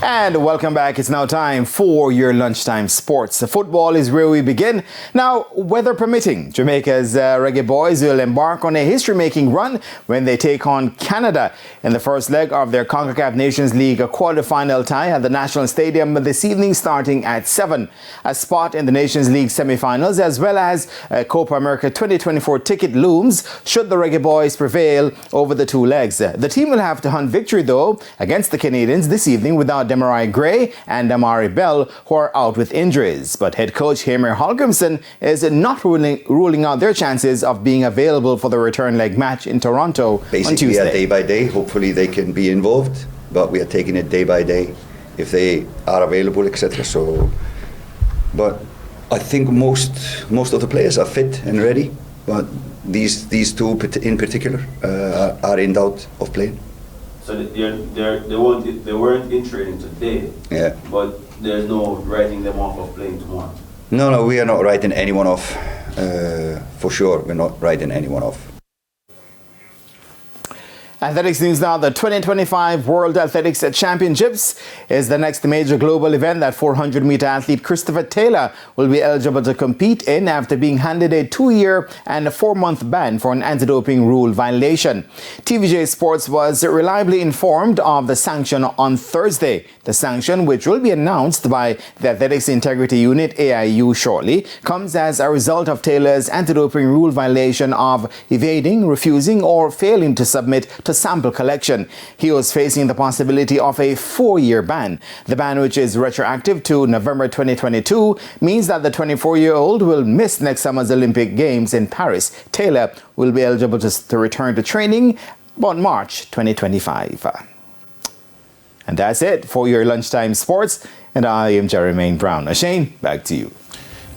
And welcome back. It's now time for your lunchtime sports. The football is where we begin. Now, weather permitting, Jamaica's Reggae Boyz will embark on a history-making run when they take on Canada in the first leg of their CONCACAF Nations League quarterfinal tie at the National Stadium this evening starting at 7. A spot in the Nations League semi-finals as well as a Copa America 2024 ticket looms should the Reggae Boyz prevail over the two legs. The team will have to hunt victory, though, against the Canadians this evening without Demarai Gray and Amari Bell, who are out with injuries. But head coach Hamer Holgrimson is not ruling out their chances of being available for the return leg match in Toronto on Tuesday. Basically, day by day. Hopefully they can be involved, but we are taking it day by day if they are available, etc. So, but I think most of the players are fit and ready, but these two in particular are in doubt of playing. So they weren't in training today. Yeah. But there's no writing them off of playing tomorrow. No, we are not writing anyone off. For sure, we're not writing anyone off. Athletics news now. The 2025 World Athletics Championships is the next major global event that 400-meter athlete Christopher Taylor will be eligible to compete in after being handed a 2-year and a 4-month ban for an anti-doping rule violation. TVJ Sports was reliably informed of the sanction on Thursday. The sanction, which will be announced by the Athletics Integrity Unit AIU shortly, comes as a result of Taylor's anti-doping rule violation of evading, refusing or failing to submit to sample collection. He was facing the possibility of a 4-year ban. The ban, which is retroactive to November 2022, means that the 24-year-old will miss next summer's Olympic Games in Paris. Taylor will be eligible to return to training about March 2025. And that's it for your lunchtime sports. And I am Jermaine Brown. Shane, back to you.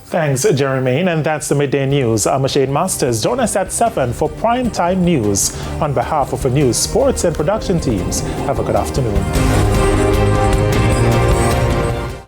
Thanks, Jermaine. And that's the Midday News. I'm Shane Masters. Join us at 7 for Primetime News. On behalf of the news, sports and production teams, have a good afternoon.